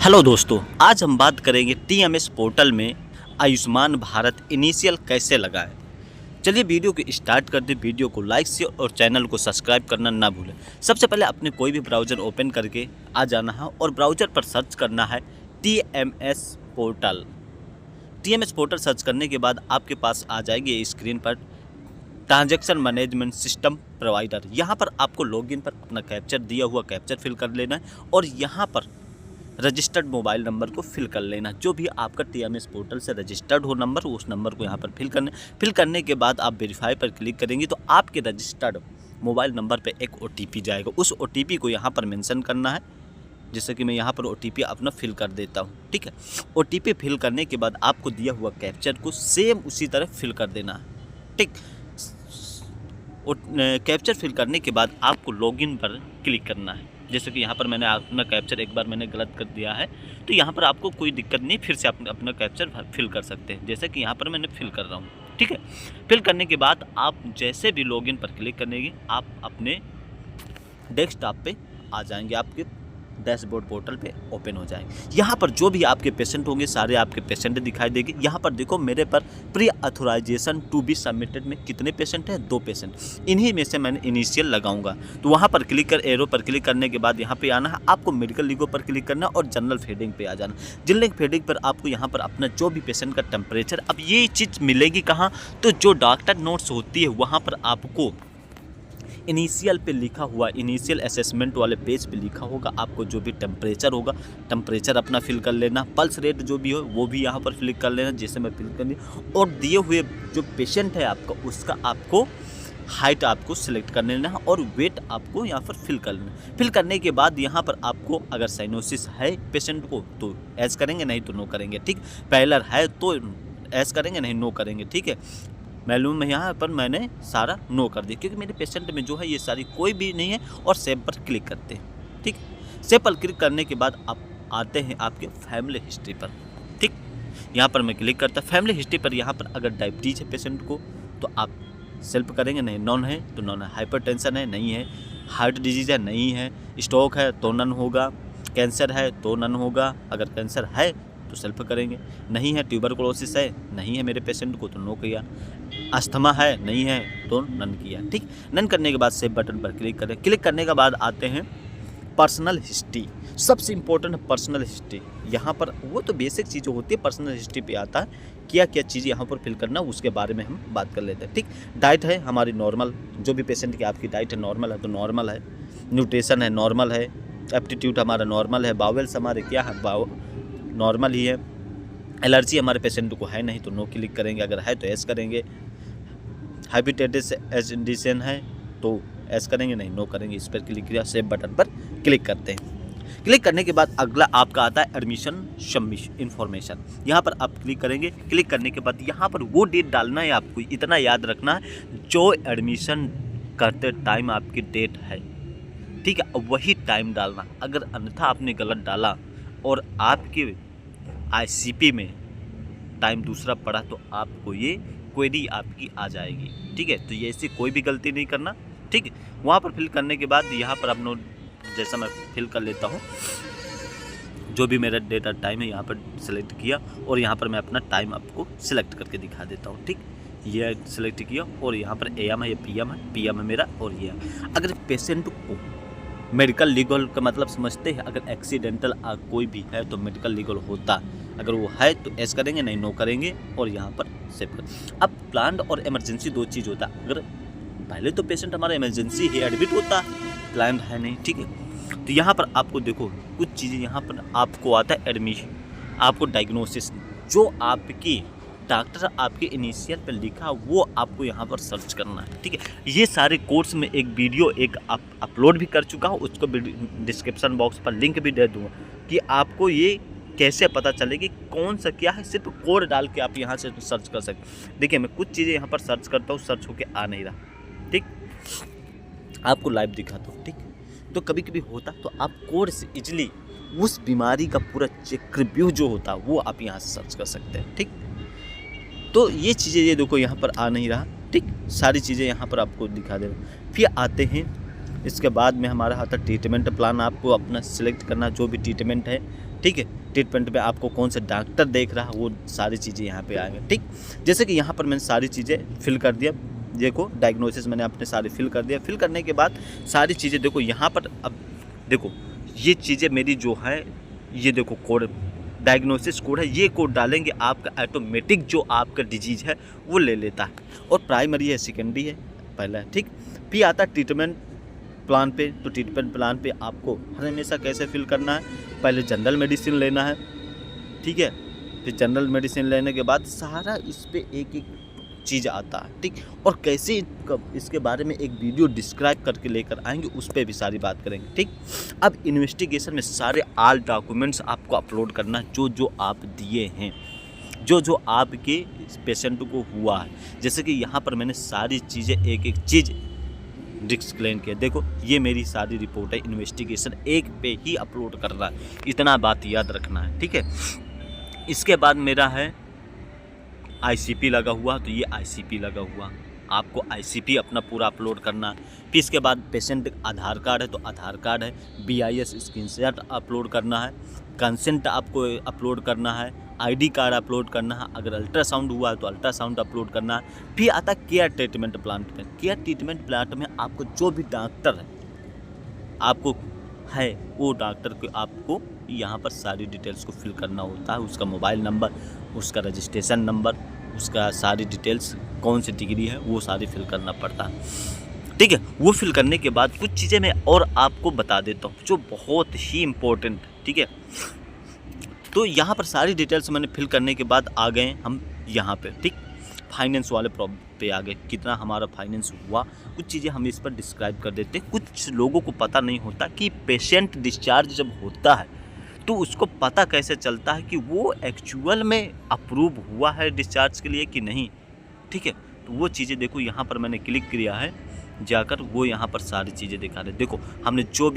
Hello दोस्तों, आज हम बात करेंगे टीएमएस पोर्टल में आयुष्मान भारत इनिशियल कैसे लगाएं। चलिए वीडियो को स्टार्ट कर दें। वीडियो को लाइक शेयर और चैनल को सब्सक्राइब करना ना भूलें। सबसे पहले अपने कोई भी ब्राउज़र ओपन करके आ जाना है और ब्राउज़र पर सर्च करना है TMS portal. TMS portal search करने के बाद आपके पास आ जाएगी ये स्क्रीन पर ट्रांजैक्शन मैनेजमेंट सिस्टम प्रोवाइडर। यहाँ पर आपको लॉगिन पर अपना कैप्चर दिया हुआ कैप्चर फिल कर लेना है और यहाँ पर रजिस्टर्ड मोबाइल नंबर को फिल कर लेना। जो भी आपका टीएमएस पोर्टल से रजिस्टर्ड हो नंबर, उस नंबर को यहाँ पर फिल करने के बाद आप वेरीफाई पर क्लिक करेंगे तो आपके रजिस्टर्ड मोबाइल नंबर पे एक ओटीपी जाएगा। उस ओटीपी को यहाँ पर मेंशन करना है। जैसे कि मैं यहाँ पर ओटीपी अपना फिल कर देता हूँ। ठीक है, ओटीपी फिल करने के बाद आपको दिया हुआ कैप्चर को सेम उसी तरह फिल कर देना है। ठीक, कैप्चर फिल करने के बाद आपको लॉगिन पर क्लिक करना है। जैसे कि यहाँ पर मैंने अपना कैप्चर एक बार मैंने गलत कर दिया है, तो यहाँ पर आपको कोई दिक्कत नहीं, फिर से अपना कैप्चर फिल कर सकते हैं। जैसे कि यहाँ पर मैंने फिल कर रहा हूँ। ठीक है, फिल करने के बाद आप जैसे भी लॉगिन पर क्लिक करेंगे आप अपने डेस्कटॉप पे आ जाएंगे, आपके डैशबोर्ड पोर्टल पे ओपन हो जाएंगे। यहाँ पर जो भी आपके पेशेंट होंगे सारे आपके पेशेंट दिखाई देंगे। यहाँ पर देखो मेरे पर pre authorisation to be submitted में कितने पेशेंट हैं, 2 पेशेंट। इन्हीं में से मैंने इनिशियल लगाऊंगा। तो वहाँ पर क्लिक कर एरो पर क्लिक करने के बाद यहाँ पे आना है, आपको मेडिकल लीगो पर क्लिक करना और जनरल फीडिंग पे आ जाना। जनरल फीडिंग पर आपको यहाँ पर अपना जो भी पेशेंट का टेम्परेचर, अब ये चीज़ मिलेगी कहाँ, तो जो डॉक्टर नोट्स होती है वहाँ पर आपको इनिशियल पे लिखा हुआ, इनिशियल असेसमेंट वाले पेज पे लिखा होगा आपको जो भी टेम्परेचर होगा, टेम्परेचर अपना फिल कर लेना। पल्स रेट जो भी हो वो भी यहाँ पर फिल कर लेना, जैसे मैं फिल करनी। और दिए हुए जो पेशेंट है आपका, उसका आपको हाइट आपको सिलेक्ट कर लेना है और वेट आपको यहाँ पर फिल कर लेना। फिल करने के बाद यहाँ पर आपको अगर साइनोसिस है पेशेंट को तो एस करेंगे, नहीं तो नो करेंगे। ठीक, पैलर है तो एस करेंगे, नहीं नो करेंगे। ठीक है, मालूम है यहाँ पर मैंने सारा नो कर दिया क्योंकि मेरे पेशेंट में जो है ये सारी कोई भी नहीं है। और सेव पर क्लिक करते हैं। ठीक, सेव पर क्लिक करने के बाद आप आते हैं आपके फैमिली हिस्ट्री पर। ठीक, यहाँ पर मैं क्लिक करता फैमिली हिस्ट्री पर। यहाँ पर अगर डायबिटीज़ है पेशेंट को तो आप सेल्फ करेंगे, नहीं नॉन है तो नॉन है। हाइपरटेंशन है, नहीं है। हार्ट डिजीज़ है, नहीं है। स्ट्रोक है तो नन होगा। कैंसर है तो नन होगा। अगर कैंसर है तो सेल्फ करेंगे, नहीं है। ट्यूबरकुलोसिस है, नहीं है मेरे पेशेंट को तो नो किया। अस्थमा है, नहीं है तो नन किया। ठीक, नन करने के बाद सेव बटन पर क्लिक करें। क्लिक करने के बाद आते हैं पर्सनल हिस्ट्री। सबसे इम्पोर्टेंट है पर्सनल हिस्ट्री। यहाँ पर वो तो बेसिक चीज़ें होती है, पर्सनल हिस्ट्री पे आता है क्या क्या चीज़ यहाँ पर फिल करना, उसके बारे में हम बात कर लेते हैं। ठीक, डाइट है हमारी नॉर्मल, जो भी पेशेंट की आपकी डाइट है नॉर्मल है तो नॉर्मल है। न्यूट्रिशन है नॉर्मल है। एप्टीट्यूड हमारा नॉर्मल है। बाउल्स हमारे क्या है, नॉर्मल ही है। एलर्जी हमारे पेशेंट को है, नहीं तो नो क्लिक करेंगे, अगर है तो एस करेंगे। हाइपेटाइटिस एडिशन है तो एस करेंगे, नहीं नो करेंगे। इस पर क्लिक किया, सेव बटन पर क्लिक करते हैं। क्लिक करने के बाद अगला आपका आता है एडमिशन सबमिशन इन्फॉर्मेशन। यहाँ पर आप क्लिक करेंगे। क्लिक करने के बाद यहाँ पर वो डेट डालना है, आपको इतना याद रखना है जो एडमिशन करते टाइम आपकी डेट है। ठीक है, वही टाइम डालना। अगर अन्यथा आपने गलत डाला और आपके आईसीपी में टाइम दूसरा पड़ा तो आपको ये क्वेरी आपकी आ जाएगी। ठीक है, तो ये ऐसी कोई भी गलती नहीं करना। ठीक है, वहाँ पर फिल करने के बाद यहाँ पर अपना जैसा मैं फिल कर लेता हूँ, जो भी मेरा डेटा टाइम है यहाँ पर सिलेक्ट किया और यहाँ पर मैं अपना टाइम आपको सिलेक्ट करके दिखा देता हूँ। ठीक, ये सिलेक्ट किया और यहाँ पर AM है या PM है मेरा और ये है। अगर पेशेंट को मेडिकल लीगल का मतलब समझते हैं, अगर एक्सीडेंटल कोई भी है तो मेडिकल लीगल होता, अगर वो है तो एस करेंगे, नहीं नो करेंगे और यहाँ पर सेव कर। अब प्लान्ड और इमरजेंसी 2 चीज़ होता है। अगर पहले तो पेशेंट हमारा इमरजेंसी ही एडमिट होता है, प्लान्ड है नहीं। ठीक है, तो यहाँ पर आपको देखो कुछ चीज़ें यहाँ पर आपको आता है एडमिशन, आपको डायग्नोसिस, जो आपकी डॉक्टर आपके इनिशियल पर लिखा वो आपको यहाँ पर सर्च करना है। ठीक है, ये सारे कोर्स में एक वीडियो अपलोड भी कर चुका हूँ, उसको डिस्क्रिप्शन बॉक्स पर लिंक भी दे दूँगा कि आपको ये कैसे पता चले कि कौन सा क्या है। सिर्फ कोड डाल के आप यहाँ से सर्च कर सकते। देखिए मैं कुछ चीज़ें यहाँ पर सर्च करता हूँ, सर्च होके आ नहीं रहा। ठीक, आपको लाइव दिखाता हूँ। ठीक, तो कभी कभी होता तो आप कोड से इजली उस बीमारी का पूरा चेक रिव्यू जो होता है वो आप यहाँ से सर्च कर सकते हैं। ठीक, तो ये चीज़ें ये देखो यहाँ पर आ नहीं रहा। ठीक, सारी चीज़ें यहाँ पर आपको दिखा दे। फिर आते हैं इसके बाद में हमारा आता है ट्रीटमेंट प्लान। आपको अपना सिलेक्ट करना जो भी ट्रीटमेंट है, ठीक है। ट्रीटमेंट पे आपको कौन सा डॉक्टर देख रहा है वो सारी चीज़ें यहाँ पे आएंगे, ठीक। जैसे कि यहाँ पर मैंने सारी चीज़ें फिल कर दिया, देखो डायग्नोसिस मैंने अपने सारे फिल कर दिया। फिल करने के बाद सारी चीज़ें देखो यहाँ पर, अब देखो ये चीज़ें मेरी जो है, ये देखो कोड डायग्नोसिस कोड है, ये कोड डालेंगे आपका ऑटोमेटिक जो आपका डिजीज़ है वो ले लेता है। और प्राइमरी है, सेकेंडरी है, पहला है, ठीक। फिर आता है ट्रीटमेंट प्लान पे। तो ट्रीटमेंट प्लान पे आपको हमेशा कैसे फिल करना है, पहले जनरल मेडिसिन लेना है, ठीक है। फिर जनरल मेडिसिन लेने के बाद सारा इस पे एक एक चीज़ आता है, ठीक। और कैसे इसके बारे में एक वीडियो डिस्क्राइब करके लेकर आएंगे, उस पर भी सारी बात करेंगे, ठीक। अब इन्वेस्टिगेशन में सारे ऑल डॉक्यूमेंट्स आपको अपलोड करना है, जो जो आप दिए हैं, जो जो आपके पेशेंट को हुआ है। जैसे कि यहाँ पर मैंने सारी चीज़ें एक एक चीज़ डिस्क्लेम किया। देखो ये मेरी सारी रिपोर्ट है, इन्वेस्टिगेशन एक पे ही अपलोड करना है, इतना बात याद रखना है, ठीक है। इसके बाद मेरा है आईसीपी लगा हुआ, तो ये आईसीपी लगा हुआ, आपको आईसीपी अपना पूरा अपलोड करना है। फिर इसके बाद पेशेंट आधार कार्ड है तो आधार कार्ड है, BIS स्क्रीनशॉट अपलोड करना है, कंसेंट आपको अपलोड करना है, ID कार्ड अपलोड करना है, अगर अल्ट्रासाउंड हुआ है तो अल्ट्रासाउंड अपलोड करना है। फिर आता केयर ट्रीटमेंट प्लान पे। केयर ट्रीटमेंट प्लान में आपको जो भी डॉक्टर है आपको है, वो डॉक्टर को आपको यहाँ पर सारी डिटेल्स को फिल करना होता है, उसका मोबाइल नंबर, उसका रजिस्ट्रेशन नंबर, उसका सारी डिटेल्स, कौन सी डिग्री है, वो सारी फिल करना पड़ता है, ठीक है। वो फिल करने के बाद कुछ चीज़ें मैं और आपको बता देता हूँ जो बहुत ही इम्पोर्टेंट है, ठीक है। तो यहाँ पर सारी डिटेल्स मैंने फिल करने के बाद आ गए हम यहाँ पे, ठीक। फाइनेंस वाले प्रॉब्लम पे आ गए, कितना हमारा फाइनेंस हुआ, कुछ चीज़ें हम इस पर डिस्क्राइब कर देते हैं। कुछ लोगों को पता नहीं होता कि पेशेंट डिस्चार्ज जब होता है तो उसको पता कैसे चलता है कि वो एक्चुअल में अप्रूव हुआ है डिस्चार्ज के लिए कि नहीं, ठीक है। तो वो चीज़ें देखो यहाँ पर मैंने क्लिक किया है, जाकर वो यहाँ पर सारी चीज़ें दिखा रहे। देखो हमने जो भी